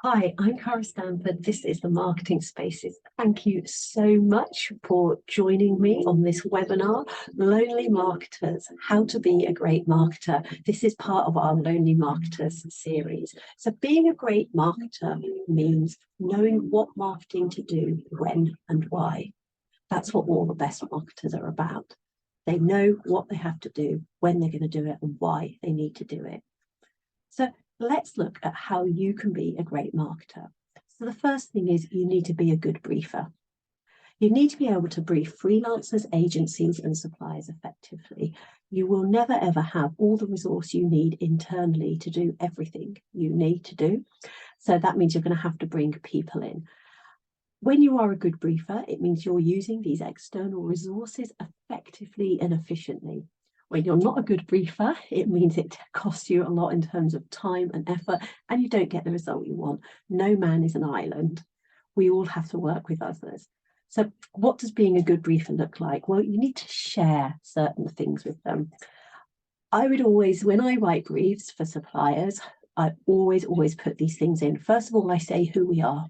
Hi, I'm Cara Stanford. This is the Marketing Spaces. Thank you so much for joining me on this webinar, Lonely Marketers, How to Be a Great Marketer. This is part of our Lonely Marketers series. So being a great marketer means knowing what marketing to do, when and why. That's what all the best marketers are about. They know what they have to do, when they're going to do it, and why they need to do it. So let's look at how you can be a great marketer. So the first thing is you need to be a good briefer. You need to be able to brief freelancers, agencies, and suppliers effectively. You will never ever have all the resource you need internally to do everything you need to do. So that means you're going to have to bring people in. When you are a good briefer, it means you're using these external resources effectively and efficiently. When you're not a good briefer, it means it costs you a lot in terms of time and effort, and you don't get the result you want. No man is an island. We all have to work with others. So what does being a good briefer look like? Well, you need to share certain things with them. I would always, when I write briefs for suppliers, I always put these things in. First of all, I say who we are.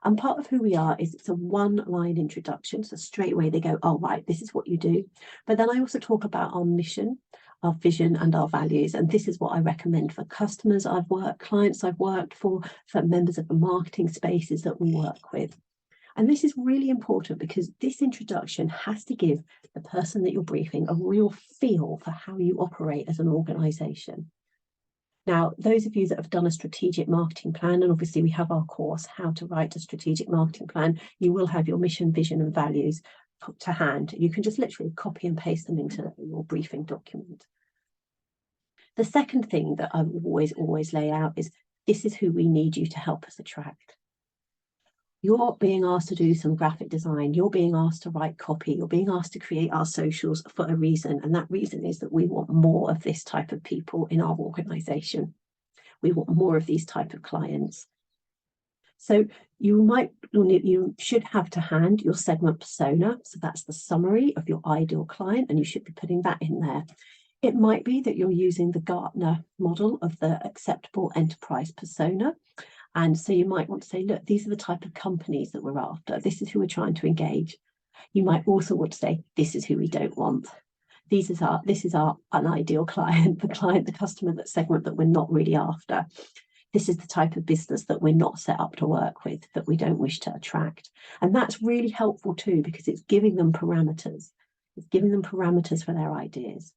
And part of who we are is it's a one-line introduction. So straight away they go, oh, right, this is what you do. But then I also talk about our mission, our vision and our values. And this is what I recommend for customers I've worked, clients I've worked for members of the marketing spaces that we work with. And this is really important because this introduction has to give the person that you're briefing a real feel for how you operate as an organization. Now, those of you that have done a strategic marketing plan, and obviously we have our course, How to Write a Strategic Marketing Plan, you will have your mission, vision and values put to hand. You can just literally copy and paste them into your briefing document. The second thing that I always lay out is this is who we need you to help us attract. You're being asked to do some graphic design, you're being asked to write copy, you're being asked to create our socials for a reason. And that reason is that we want more of this type of people in our organization. We want more of these type of clients. So you should have to hand your segment persona. So that's the summary of your ideal client, and you should be putting that in there. It might be that you're using the Gartner model of the acceptable enterprise persona. And so you might want to say, look, these are the type of companies that we're after. This is who we're trying to engage. You might also want to say, this is who we don't want. This is our unideal client, the customer, that segment that we're not really after. This is the type of business that we're not set up to work with, that we don't wish to attract. And that's really helpful too, because it's giving them parameters. It's giving them parameters for their ideas.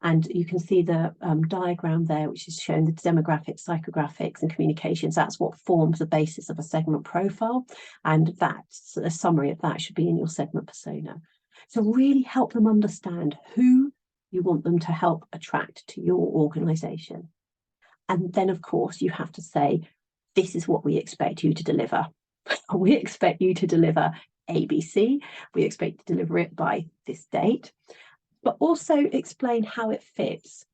And you can see the diagram there, which is showing the demographics, psychographics and communications. That's what forms the basis of a segment profile. And that's a summary of that should be in your segment persona. So really help them understand who you want them to help attract to your organization. And then, of course, you have to say, this is what we expect you to deliver. We expect you to deliver ABC. We expect to deliver it by this date. But also explain how it fits.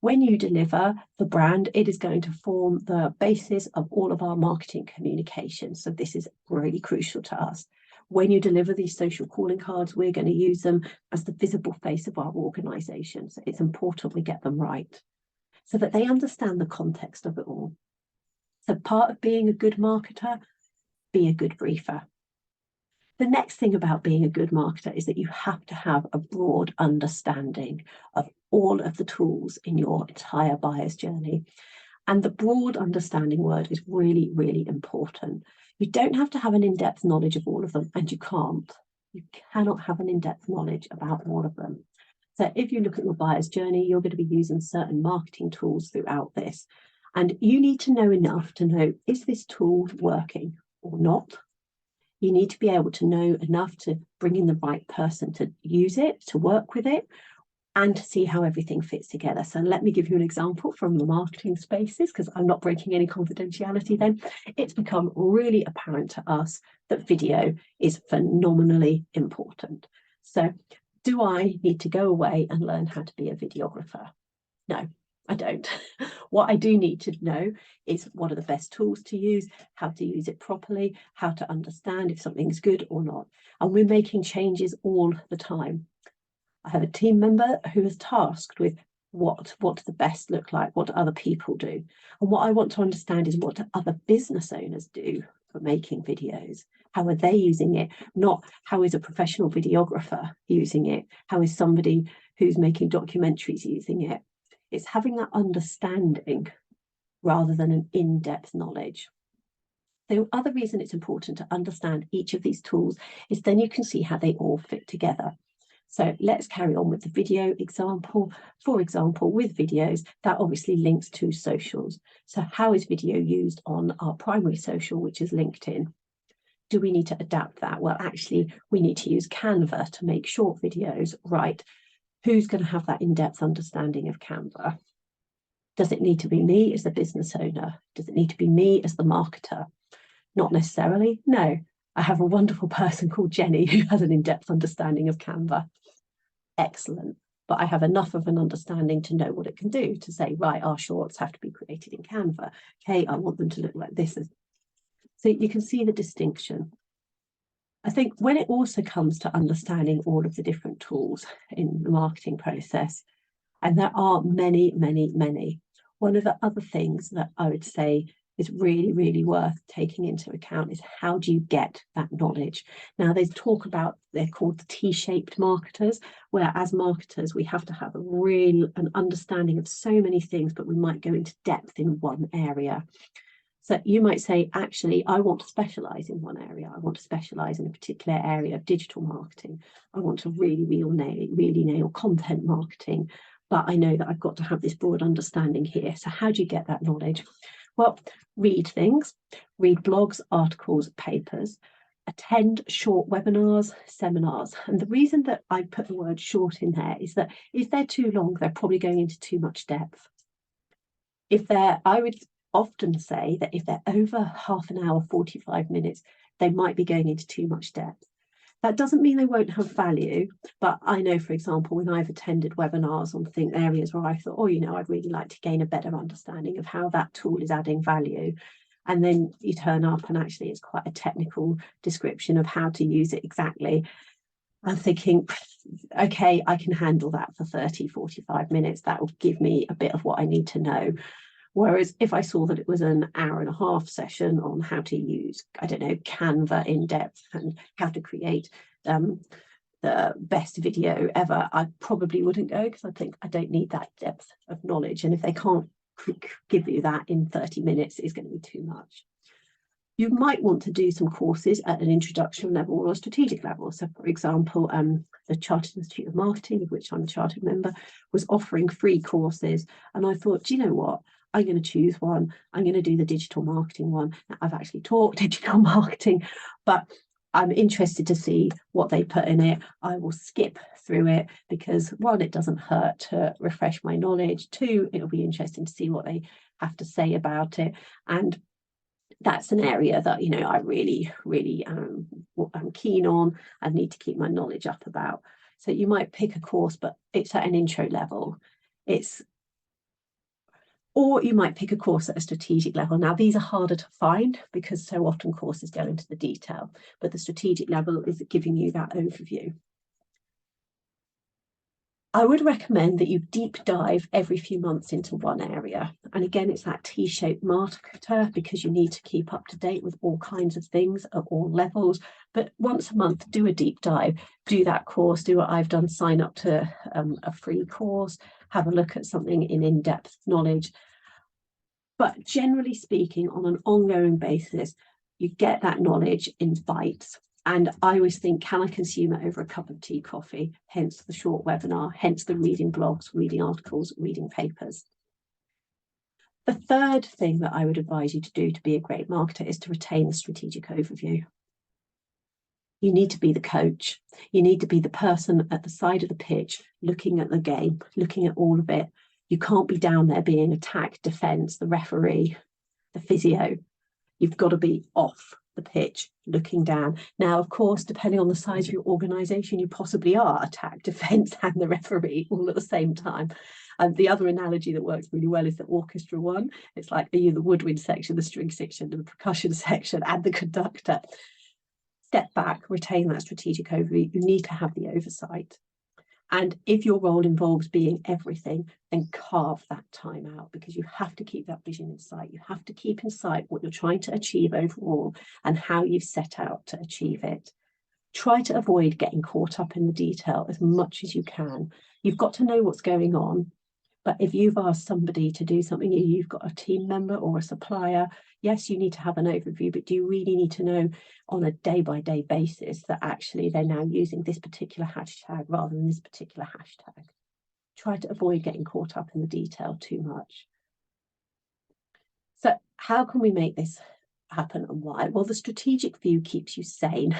When you deliver the brand, it is going to form the basis of all of our marketing communication. So this is really crucial to us. When you deliver these social calling cards, we're going to use them as the visible face of our organization. So it's important we get them right so that they understand the context of it all. So part of being a good marketer, be a good briefer. The next thing about being a good marketer is that you have to have a broad understanding of all of the tools in your entire buyer's journey. And the broad understanding word is really, really important. You don't have to have an in-depth knowledge of all of them, and you can't. You cannot have an in-depth knowledge about all of them. So if you look at your buyer's journey, you're going to be using certain marketing tools throughout this. And you need to know enough to know, is this tool working or not? You need to be able to know enough to bring in the right person to use it, to work with it, and to see how everything fits together. So let me give you an example from the marketing spaces, because I'm not breaking any confidentiality then. It's become really apparent to us that video is phenomenally important. So do I need to go away and learn how to be a videographer? No. I don't. What I do need to know is what are the best tools to use, how to use it properly, how to understand if something's good or not. And we're making changes all the time. I have a team member who is tasked with what do the best look like? What do other people do? And what I want to understand is, what do other business owners do for making videos? How are they using it? Not how is a professional videographer using it? How is somebody who's making documentaries using it? It's having that understanding rather than an in-depth knowledge. The other reason it's important to understand each of these tools is then you can see how they all fit together. So let's carry on with the video example. For example, with videos, that obviously links to socials. So how is video used on our primary social, which is LinkedIn? Do we need to adapt that? Well, actually, we need to use Canva to make short videos, right? Who's going to have that in-depth understanding of Canva? Does it need to be me as the business owner? Does it need to be me as the marketer? Not necessarily, no. I have a wonderful person called Jenny who has an in-depth understanding of Canva. Excellent. But I have enough of an understanding to know what it can do, to say, right, our shorts have to be created in Canva. Okay, I want them to look like this. So you can see the distinction. I think when it also comes to understanding all of the different tools in the marketing process, and there are many, many, many, one of the other things that I would say is really, really worth taking into account is, how do you get that knowledge? Now, there's talk about, they're called the T-shaped marketers, where as marketers, we have to have an understanding of so many things, but we might go into depth in one area. So you might say, actually, I want to specialize in one area. I want to specialize in a particular area of digital marketing. I want to really nail content marketing, but I know that I've got to have this broad understanding here. So how do you get that knowledge? Well, read things, read blogs, articles, papers, attend short webinars, seminars. And the reason that I put the word short in there is that if they're too long, they're probably going into too much depth. I would often say that if they're over half an hour, 45 minutes, they might be going into too much depth. That doesn't mean they won't have value, but I know, for example, when I've attended webinars on areas where I thought, oh, I'd really like to gain a better understanding of how that tool is adding value. And then you turn up and actually it's quite a technical description of how to use it exactly. I'm thinking, okay, I can handle that for 30, 45 minutes. That will give me a bit of what I need to know. Whereas if I saw that it was an hour and a half session on how to use, I don't know, Canva in depth and how to create the best video ever, I probably wouldn't go, because I think I don't need that depth of knowledge. And if they can't give you that in 30 minutes, it's going to be too much. You might want to do some courses at an introduction level or a strategic level. So, for example, the Chartered Institute of Marketing, of which I'm a chartered member, was offering free courses. And I thought, do you know what? I'm going to choose one. I'm going to do the digital marketing one. Now, I've actually taught digital marketing, but I'm interested to see what they put in it. I will skip through it because, one, it doesn't hurt to refresh my knowledge. Two, it'll be interesting to see what they have to say about it. And that's an area that, I really, really am keen on and need to keep my knowledge up about. So you might pick a course, but it's at an intro level. Or you might pick a course at a strategic level. Now, these are harder to find because so often courses go into the detail, but the strategic level is giving you that overview. I would recommend that you deep dive every few months into one area. And again, it's that T-shaped marketer, because you need to keep up to date with all kinds of things at all levels. But once a month, do a deep dive, do that course, do what I've done, sign up to a free course, have a look at something in-depth knowledge. But generally speaking, on an ongoing basis, you get that knowledge in bites. And I always think, can I consume it over a cup of tea, coffee? Hence the short webinar, hence the reading blogs, reading articles, reading papers. The third thing that I would advise you to do to be a great marketer is to retain the strategic overview. You need to be the coach. You need to be the person at the side of the pitch, looking at the game, looking at all of it. You can't be down there being attack, defense, the referee, the physio. You've got to be off the pitch, looking down. Now, of course, depending on the size of your organization, you possibly are attack, defense, and the referee all at the same time. And the other analogy that works really well is the orchestra one. It's like, are you the woodwind section, the string section, the percussion section, and the conductor? Step back, retain that strategic overview. You need to have the oversight. And if your role involves being everything, then carve that time out, because you have to keep that vision in sight. You have to keep in sight what you're trying to achieve overall and how you've set out to achieve it. Try to avoid getting caught up in the detail as much as you can. You've got to know what's going on. But if you've asked somebody to do something, you've got a team member or a supplier, yes, you need to have an overview, but do you really need to know on a day-by-day basis that actually they're now using this particular hashtag rather than this particular hashtag? Try to avoid getting caught up in the detail too much. So how can we make this happen and why? Well, the strategic view keeps you sane.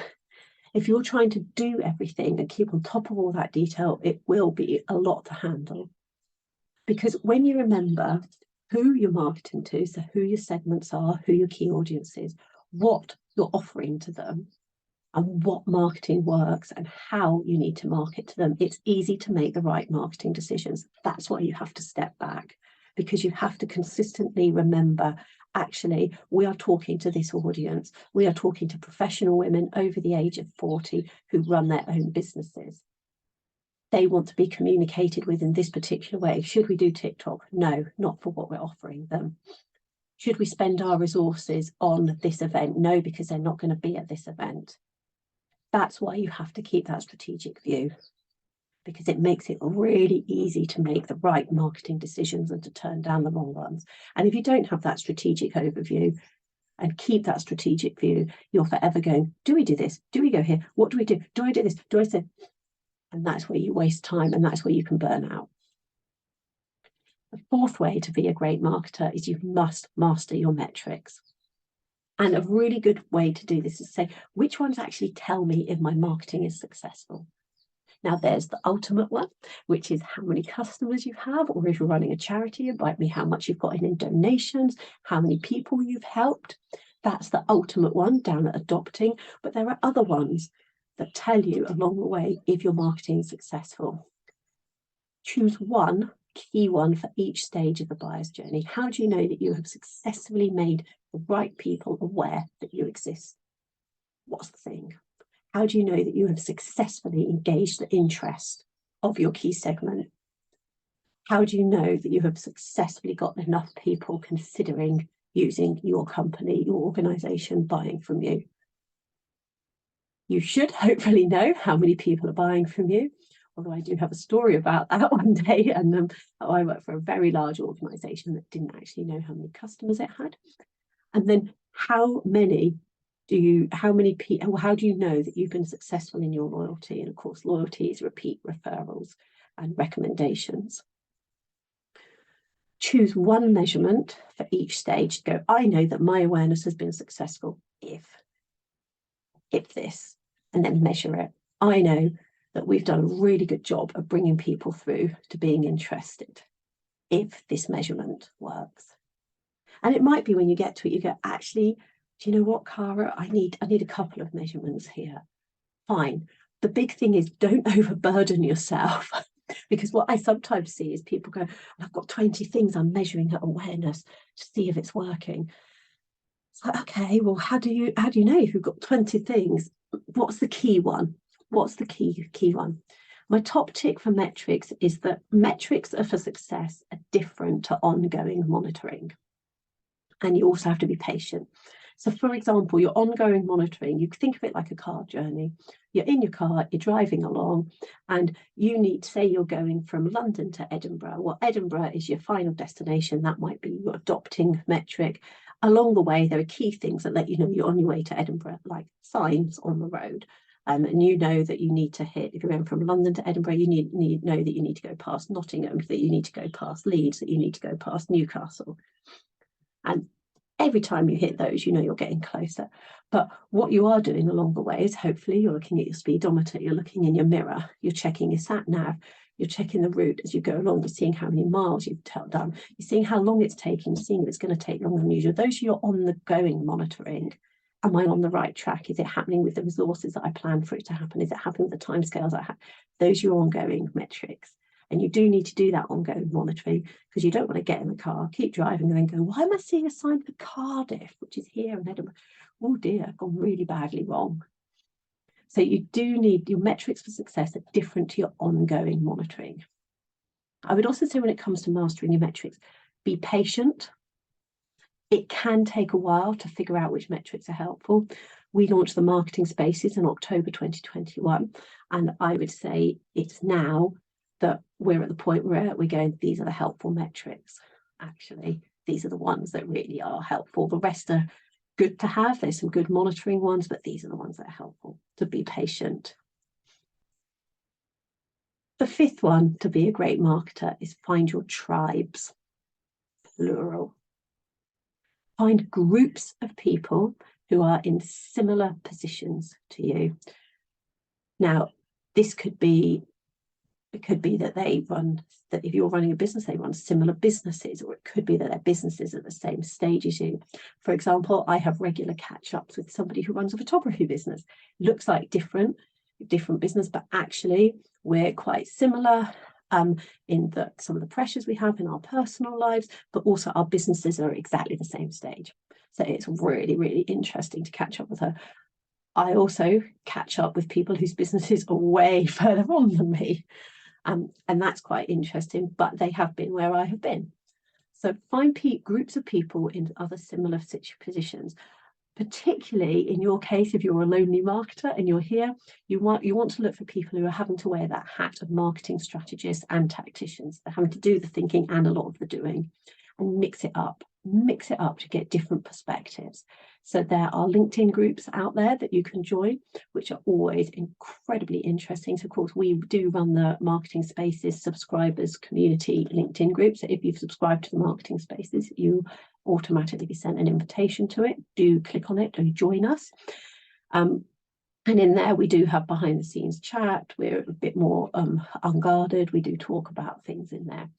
If you're trying to do everything and keep on top of all that detail, it will be a lot to handle. Because when you remember who you're marketing to, so who your segments are, who your key audience is, what you're offering to them, and what marketing works and how you need to market to them, it's easy to make the right marketing decisions. That's why you have to step back, because you have to consistently remember, actually, we are talking to this audience. We are talking to professional women over the age of 40 who run their own businesses. They want to be communicated with in this particular way. Should we do TikTok? No, not for what we're offering them. Should we spend our resources on this event? No, because they're not going to be at this event. That's why you have to keep that strategic view, because it makes it really easy to make the right marketing decisions and to turn down the wrong ones. And if you don't have that strategic overview and keep that strategic view, you're forever going, do we do this? Do we go here? What do we do? Do I do this? Do I say? And that's where you waste time, and that's where you can burn out. The fourth way to be a great marketer is you must master your metrics. And a really good way to do this is to say, which ones actually tell me if my marketing is successful? Now, there's the ultimate one, which is how many customers you have, or if you're running a charity, it might be how much you've got in donations, how many people you've helped. That's the ultimate one down at adopting. But there are other ones that tell you along the way if your marketing is successful. Choose one key one for each stage of the buyer's journey. How do you know that you have successfully made the right people aware that you exist? What's the thing? How do you know that you have successfully engaged the interest of your key segment? How do you know that you have successfully got enough people considering using your company, your organization, buying from you? You should hopefully know how many people are buying from you, although I do have a story about that one day. And I worked for a very large organization that didn't actually know how many customers it had. And then how do you know that you've been successful in your loyalty? And of course, loyalty is repeat referrals and recommendations. Choose one measurement for each stage. Go, I know that my awareness has been successful if this, and then measure it. I know that we've done a really good job of bringing people through to being interested if this measurement works. And it might be when you get to it, you go, actually, do you know what, Cara, I need a couple of measurements here. Fine. The big thing is don't overburden yourself, because what I sometimes see is people go, I've got 20 things I'm measuring at awareness to see if it's working. It's like, okay, well, how do you know if you've got 20 things? What's the key one? What's the key one? My top tick for metrics is that metrics for success are different to ongoing monitoring. And you also have to be patient. So, for example, your ongoing monitoring, you think of it like a car journey. You're in your car, you're driving along, and you need, say you're going from London to Edinburgh. Well, Edinburgh is your final destination. That might be your adopting metric. Along the way, there are key things that let you know you're on your way to Edinburgh, like signs on the road. And you know that you need to hit, if you're going from London to Edinburgh, you know that you need to go past Nottingham, that you need to go past Leeds, that you need to go past Newcastle. And every time you hit those, you know you're getting closer. But what you are doing along the way is hopefully you're looking at your speedometer, you're looking in your mirror, you're checking your sat nav, you're checking the route as you go along, you're seeing how many miles you've done, you're seeing how long it's taking, you're seeing if it's going to take longer than usual. Those are your on-the-going monitoring. Am I on the right track? Is it happening with the resources that I planned for it to happen? Is it happening with the timescales I have? Those are your ongoing metrics. And you do need to do that ongoing monitoring, because you don't want to get in the car, keep driving, and then go, why am I seeing a sign for Cardiff, which is here in Edinburgh? Oh dear, I've gone really badly wrong. So you do need your metrics for success are different to your ongoing monitoring. I would also say when it comes to mastering your metrics, be patient. It can take a while to figure out which metrics are helpful. We launched the marketing spaces in October 2021, and I would say it's now that we're at the point where we're going, these are the helpful metrics. Actually, these are the ones that really are helpful. The rest are good to have. There's some good monitoring ones, but these are the ones that are helpful. To be patient. The fifth one to be a great marketer is find your tribes, plural. Find groups of people who are in similar positions to you. Now, this could be, it could be that they run, that if you're running a business, they run similar businesses, or it could be that their businesses are at the same stage as you. For example, I have regular catch-ups with somebody who runs a photography business. Looks like different business, but actually we're quite similar in that some of the pressures we have in our personal lives, but also our businesses are exactly the same stage. So it's really, really interesting to catch up with her. I also catch up with people whose businesses are way further on than me. And that's quite interesting, but they have been where I have been. So find groups of people in other similar positions. Particularly in your case, if you're a lonely marketer and you're here, you want to look for people who are having to wear that hat of marketing strategists and tacticians. They're having to do the thinking and a lot of the doing, and mix it up to get different perspectives. So there are LinkedIn groups out there that you can join, which are always incredibly interesting. So of course, we do run the Marketing Spaces subscribers community LinkedIn group. So if you've subscribed to the Marketing Spaces, you automatically be sent an invitation to it. Do click on it and join us. And in there, we do have behind the scenes chat. We're a bit more unguarded. We do talk about things in there.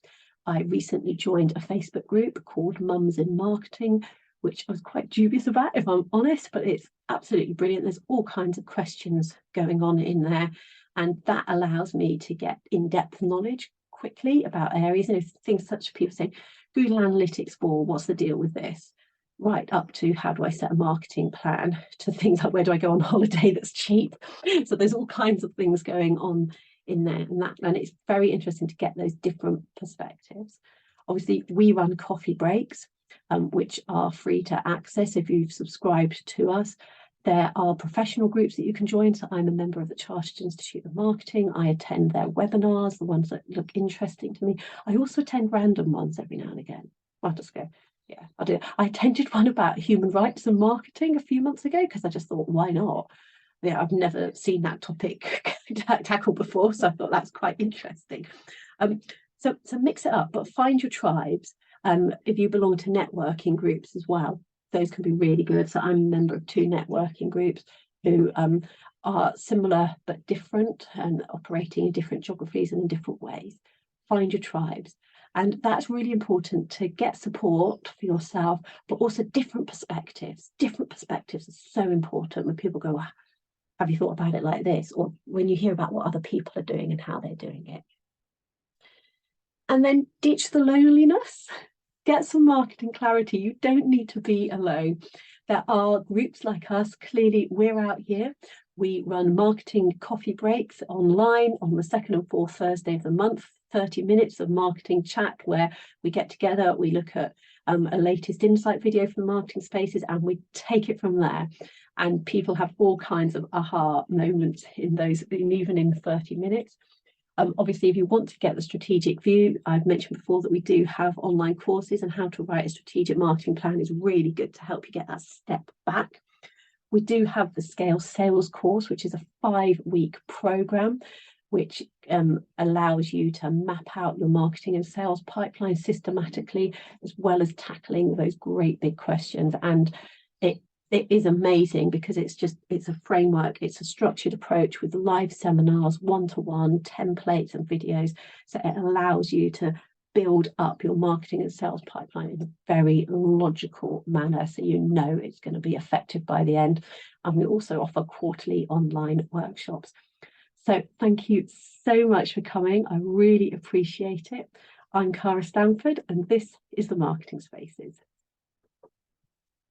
I recently joined a Facebook group called Mums in Marketing, which I was quite dubious about, if I'm honest, but it's absolutely brilliant. There's all kinds of questions going on in there, and that allows me to get in-depth knowledge quickly about areas. And if things such as people saying, Google Analytics 4, what's the deal with this? Right up to how do I set a marketing plan, to things like where do I go on holiday that's cheap? So there's all kinds of things going on in there, and it's very interesting to get those different perspectives. Obviously, we run coffee breaks, which are free to access if you've subscribed to us. There are professional groups that you can join. So I'm a member of the Chartered Institute of Marketing. I attend their webinars, the ones that look interesting to me. I also attend random ones every now and again. I'll just go, yeah, I do. I attended one about human rights and marketing a few months ago because I just thought, why not? Yeah, I've never seen that topic tackled before, so I thought that's quite interesting. So mix it up, but find your tribes. If you belong to networking groups as well, those can be really good. So I'm a member of 2 networking groups who are similar but different and operating in different geographies and in different ways. Find your tribes. And that's really important to get support for yourself, but also different perspectives. Different perspectives are so important when people go, have you thought about it like this? Or when you hear about what other people are doing and how they're doing it. And then ditch the loneliness. Get some marketing clarity. You don't need to be alone. There are groups like us. Clearly, we're out here. We run marketing coffee breaks online on the 2nd and 4th Thursday of the month, 30 minutes of marketing chat where we get together, we look at a latest insight video from the Marketing Spaces, and we take it from there. And people have all kinds of aha moments in those, even in 30 minutes. Obviously, if you want to get the strategic view, I've mentioned before that we do have online courses, and how to write a strategic marketing plan is really good to help you get that step back. We do have the Scale Sales course, which is a 5-week program, which allows you to map out your marketing and sales pipeline systematically, as well as tackling those great big questions. And it is amazing because it's a framework, it's a structured approach with live seminars, one-to-one, templates and videos. So it allows you to build up your marketing and sales pipeline in a very logical manner, so you know it's going to be effective by the end. And we also offer quarterly online workshops. So thank you so much for coming. I really appreciate it. I'm Cara Stanford, and this is the Marketing Spaces.